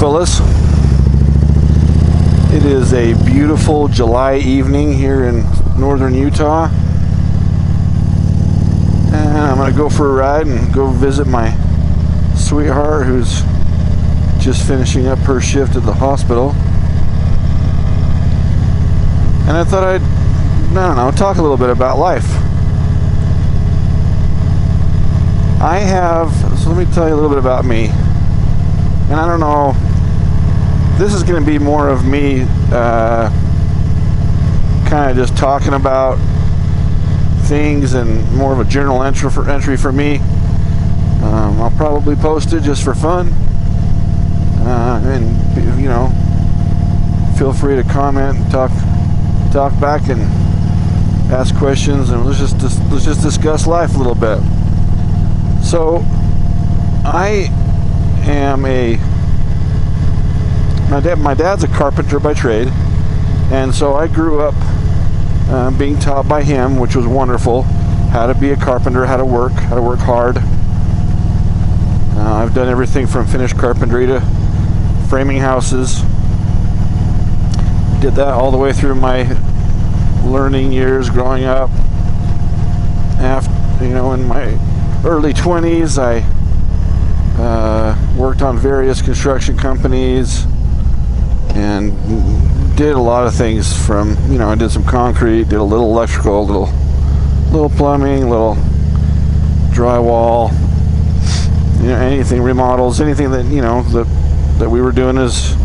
fellas. It is a beautiful July evening here in northern Utah, and I'm gonna go for a ride and go visit my sweetheart who's just finishing up her shift at the hospital. And I thought I'd, talk a little bit about life. So let me tell you a little bit about me. And I don't know, this is going to be more of me kind of just talking about things and more of a journal entry for me. I'll probably post it just for fun. And, feel free to comment and talk back and ask questions, and let's just discuss life a little bit. So I am my dad's a carpenter by trade, and so I grew up being taught by him, which was wonderful, how to be a carpenter, how to work hard. I've done everything from finished carpentry to framing houses. Did that all the way through my learning years growing up. After, in my early 20s, I worked on various construction companies and did a lot of things from, I did some concrete, did a little electrical, little plumbing, little drywall, anything, remodels, anything that, that we were doing as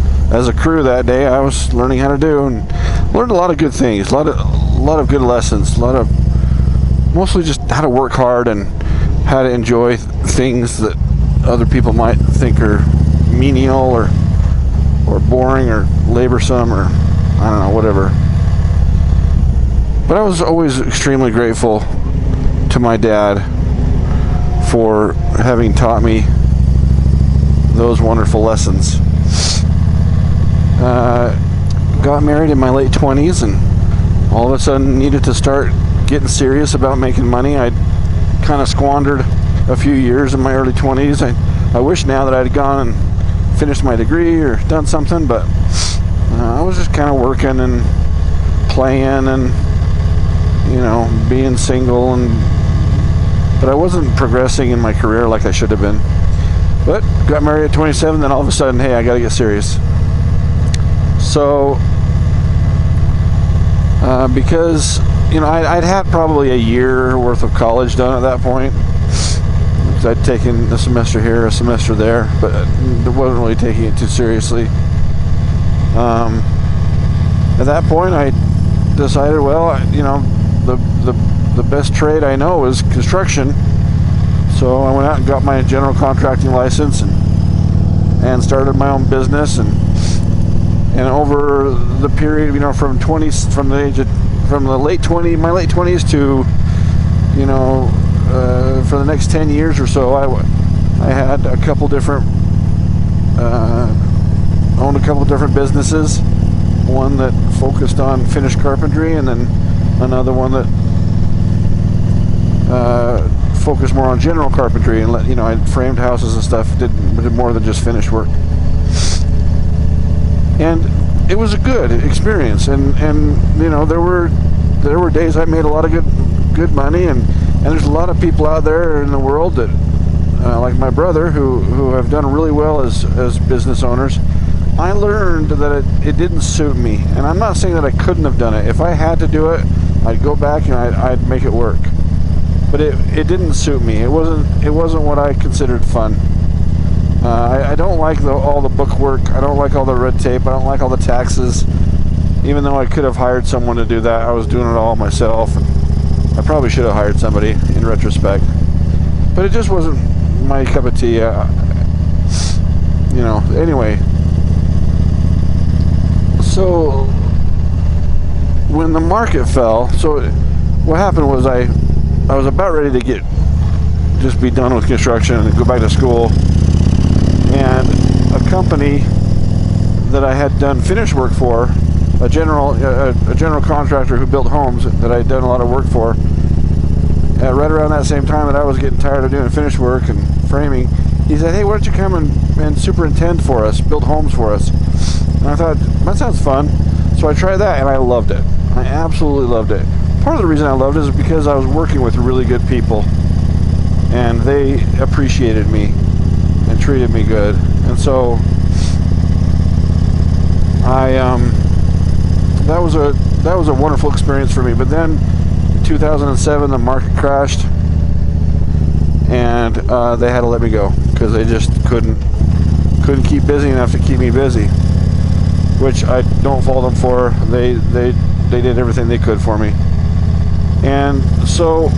a crew that day. I was learning how to do, and learned a lot of good things, a lot of good lessons, mostly just how to work hard and how to enjoy things that other people might think are menial or boring or laborsome, or I don't know, whatever. But I was always extremely grateful to my dad for having taught me those wonderful lessons. Got married in my late 20s, and all of a sudden needed to start getting serious about making money. I'd kind of squandered a few years in my early 20s. I wish now that I'd gone and finished my degree or done something, but I was just kind of working and playing and being single, but I wasn't progressing in my career like I should have been. But got married at 27, then all of a sudden, hey, I gotta get serious. So because I'd had probably a year worth of college done at that point, because I'd taken a semester here, a semester there, but I wasn't really taking it too seriously. At that point, I decided, well, the best trade I know is construction. So I went out and got my general contracting license and started my own business, and over the period, from my late 20s to for the next 10 years or so, I had owned a couple different businesses. One that focused on finished carpentry, and then another one that focused more on general carpentry, and I framed houses and stuff, did more than just finished work. And it was a good experience, and there were days I made a lot of good money, and there's a lot of people out there in the world that like my brother who have done really well as business owners. I learned that it didn't suit me, and I'm not saying that I couldn't have done it. If I had to do it, I'd go back and I'd make it work. But it didn't suit me. It wasn't what I considered fun. I don't like all the book work. I don't like all the red tape. I don't like all the taxes. Even though I could have hired someone to do that, I was doing it all myself. And I probably should have hired somebody in retrospect. But it just wasn't my cup of tea. Anyway. So when the market fell, so what happened was I was about ready to just be done with construction and go back to school. And a company that I had done finish work for, a general contractor who built homes that I had done a lot of work for, right around that same time that I was getting tired of doing finish work and framing, he said, hey, why don't you come and and superintend for us, build homes for us. And I thought, that sounds fun. So I tried that, and I loved it. I absolutely loved it. Part of the reason I loved it is because I was working with really good people, and they appreciated me and treated me good. And so that was a wonderful experience for me. But then in 2007 the market crashed, and they had to let me go because they just couldn't keep busy enough to keep me busy, which I don't fault them for. They did everything they could for me. And so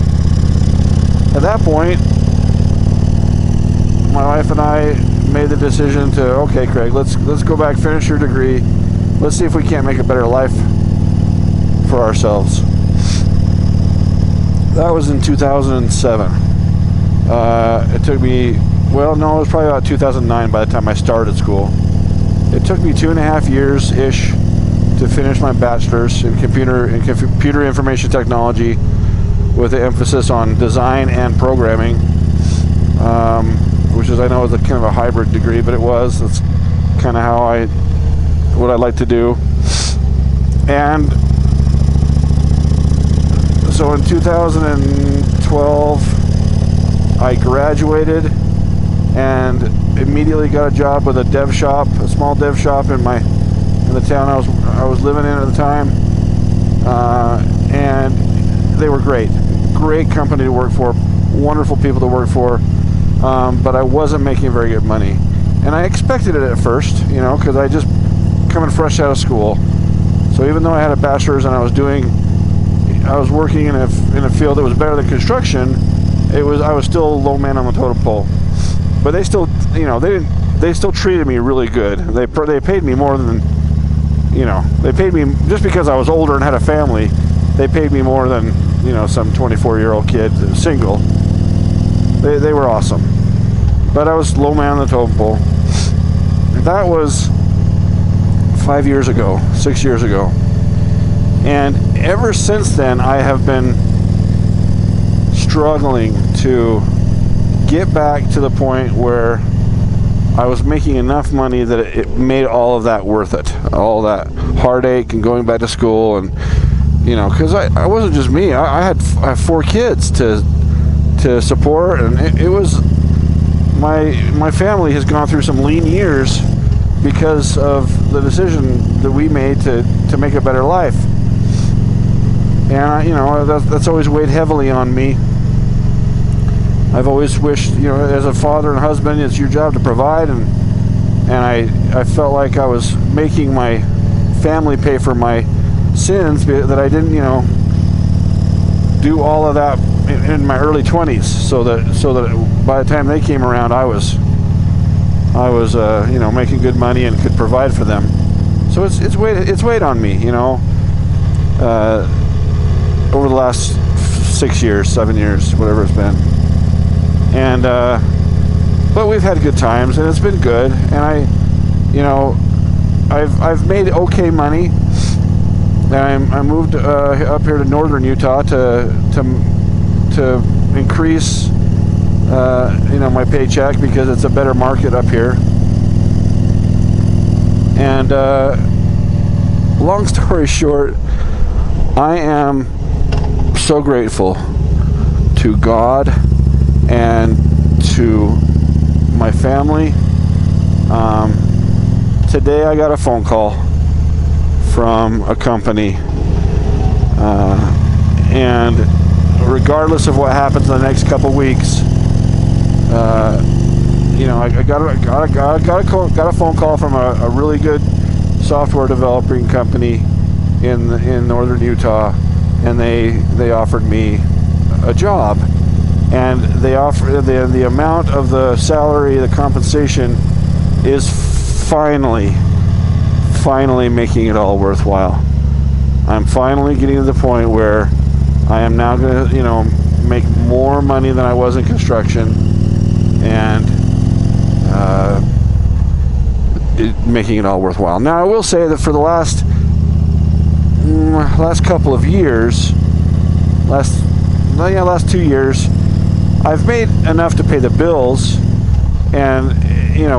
at that point, my wife and I made the decision to, okay, Craig, let's go back, finish your degree. Let's see if we can't make a better life for ourselves. That was in 2007. It took me, well, no, it was probably about 2009 by the time I started school. It took me 2.5 years-ish to finish my bachelor's in computer information technology with an emphasis on design and programming, which is, I know, is a kind of a hybrid degree, but it was. That's kind of what I like to do. And so in 2012, I graduated and immediately got a job with a small dev shop in the town I was living in at the time, and they were great company to work for, wonderful people to work for, but I wasn't making very good money, and I expected it at first, because I just coming fresh out of school. So even though I had a bachelor's and I was working in a field that was better than construction, I was still a low man on the totem pole. But they still, they still treated me really good. They paid me more than, they paid me just because I was older and had a family. They paid me more than, some 24-year-old kid, single. They were awesome. But I was low man on the totem pole. That was 6 years ago. And ever since then, I have been struggling to get back to the point where I was making enough money that it made all of that worth it. All that heartache and going back to school, and because I wasn't just me. I have 4 kids to support, and it was my family has gone through some lean years because of the decision that we made to make a better life. And that's always weighed heavily on me. I've always wished, as a father and husband, it's your job to provide, and I felt like I was making my family pay for my sins, that I didn't, do all of that in my early 20s, so that by the time they came around, I was making good money and could provide for them. So it's weighed on me, over the last 6 years, 7 years, whatever it's been. And but we've had good times, and it's been good. And I've made okay money. And I moved up here to northern Utah to increase my paycheck, because it's a better market up here. And long story short, I am so grateful to God and to my family. Today I got a phone call from a company, and regardless of what happens in the next couple weeks, I got a phone call from a really good software developing company in northern Utah, and they offered me a job, and they offer the amount of the salary, the compensation is finally making it all worthwhile. I'm finally getting to the point where I am now going to make more money than I was in construction, and making it all worthwhile. Now I will say that for the last couple of years, last 2 years, I've made enough to pay the bills, and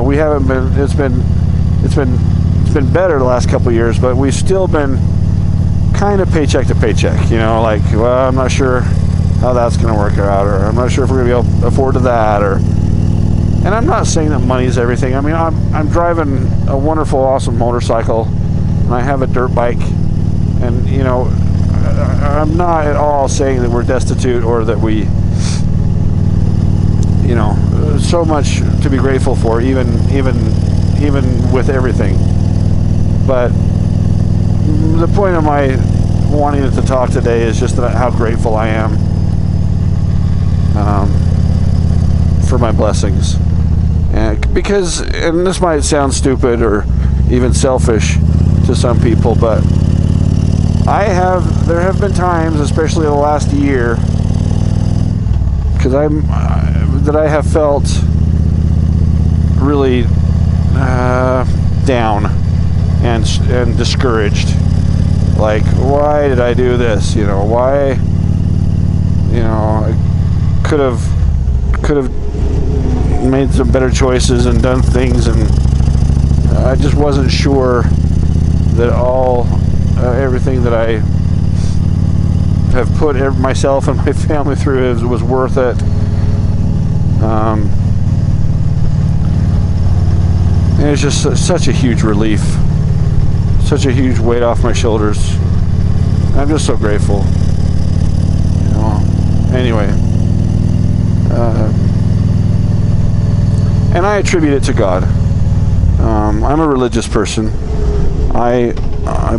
we haven't been. It's been better the last couple of years, but we've still been kind of paycheck to paycheck. Like, well, I'm not sure how that's going to work out, or I'm not sure if we're going to be able to afford that, or. And I'm not saying that money's everything. I mean, I'm driving a wonderful, awesome motorcycle, and I have a dirt bike, and I'm not at all saying that we're destitute or that we, so much to be grateful for, even with everything. But the point of my wanting to talk today is just how grateful I am for my blessings. And this might sound stupid or even selfish to some people, but there have been times, especially in the last year, that I have felt really down and discouraged. Like, why did I do this? Why? I could have made some better choices and done things, and I just wasn't sure that everything that I have put myself and my family through was worth it. And it's just such a huge relief, such a huge weight off my shoulders. I'm just so grateful. Anyway, and I attribute it to God. I'm a religious person. I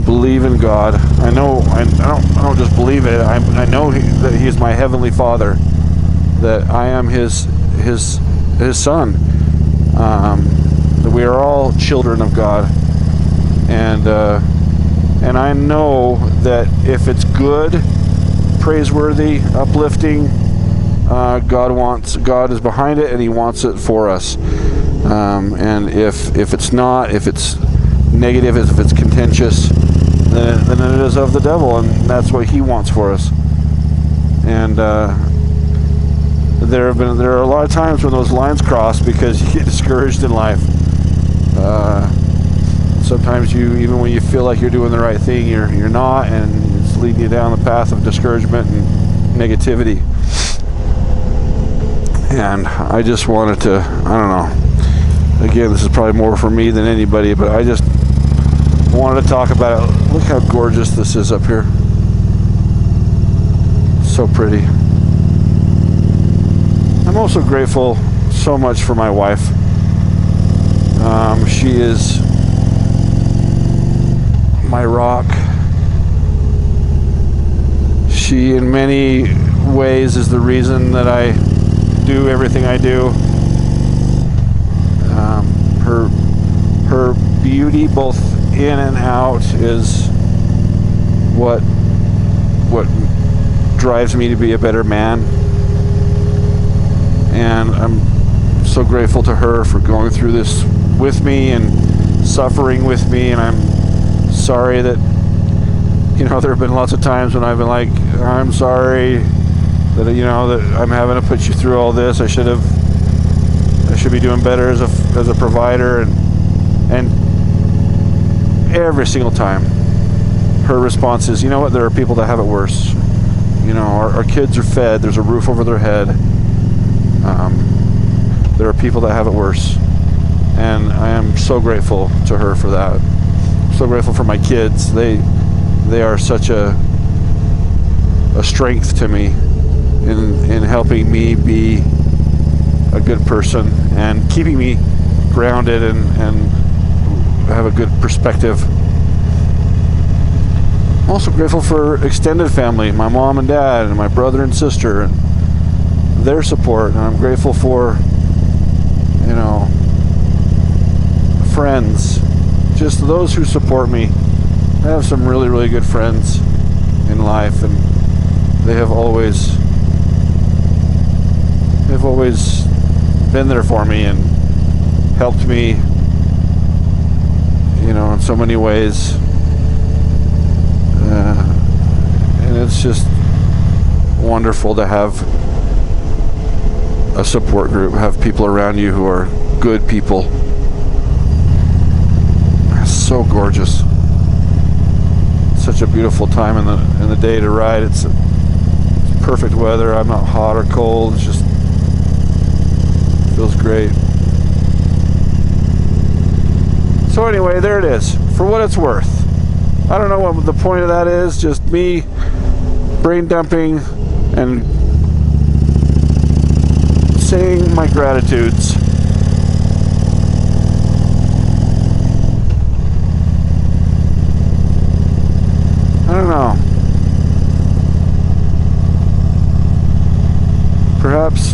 believe in God. I don't just believe it. I know that He is my heavenly Father. That I am His son. That we are all children of God. And I know that if it's good, praiseworthy, uplifting, God is behind it, and He wants it for us. And if it's not, if it's negative, if it's contentious, then it is of the devil, and that's what he wants for us. And there are a lot of times when those lines cross because you get discouraged in life. Sometimes even when you feel like you're doing the right thing, you're not, and it's leading you down the path of discouragement and negativity. And I just wanted to, I don't know, again, this is probably more for me than anybody, but I just wanted to talk about it. Look how gorgeous this is up here. So pretty. I'm also grateful so much for my wife. She is my rock. She, in many ways, is the reason that I do everything I do. Her beauty, both in and out, is what drives me to be a better man. And I'm so grateful to her for going through this with me and suffering with me. And I'm sorry that, there have been lots of times when I've been like, I'm sorry that, that I'm having to put you through all this. I should be doing better as a provider. And every single time her response is, you know what, there are people that have it worse. Our kids are fed, there's a roof over their head. There are people that have it worse. And I am so grateful to her for that. So grateful for my kids. They are such a strength to me in helping me be a good person and keeping me grounded and have a good perspective. I'm also grateful for extended family, my mom and dad and my brother and sister, and their support. And I'm grateful for, friends, just those who support me. I have some really, really good friends in life, and they've always been there for me and helped me, in so many ways. And it's just wonderful to have a support group, have people around you who are good people. It's so gorgeous. Such a beautiful time in the day to ride. It's perfect weather. I'm not hot or cold. It's just feels great. So anyway, there it is. For what it's worth. I don't know what the point of that is. Just me brain dumping and saying my gratitudes. I don't know. Perhaps,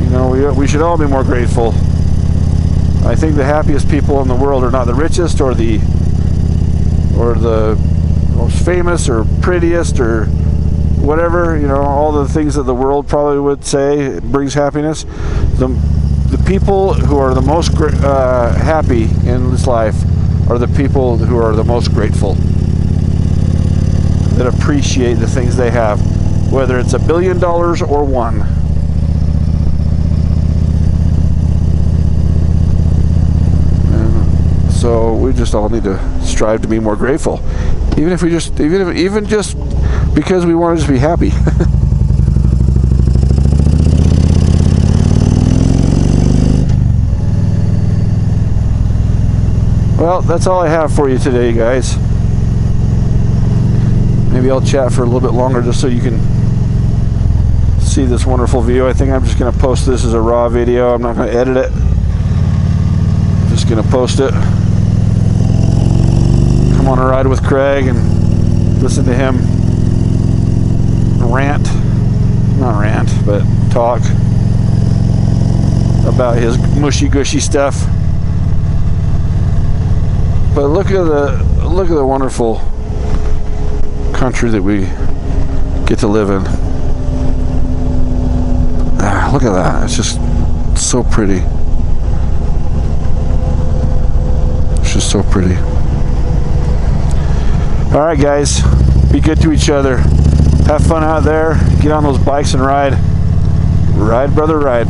you know, we should all be more grateful. I think the happiest people in the world are not the richest or the most famous or prettiest or whatever, you know, all the things that the world probably would say brings happiness. The people who are the most happy in this life are the people who are the most grateful, that appreciate the things they have, whether it's $1 billion or one. And so we just all need to strive to be more grateful, even just because we want to just be happy. Well, that's all I have for you today, guys. Maybe I'll chat for a little bit longer just so you can see this wonderful view. I think I'm just going to post this as a raw video. I'm not going to edit it. I'm just going to post it. Come on a ride with Craig and listen to him not rant, but talk about his mushy gushy stuff. But look at the wonderful country that we get to live in. Look at that. It's just so pretty. It's just so pretty. All right, guys. Be good to each other. Have fun out there. Get on those bikes and ride. Ride, brother, ride.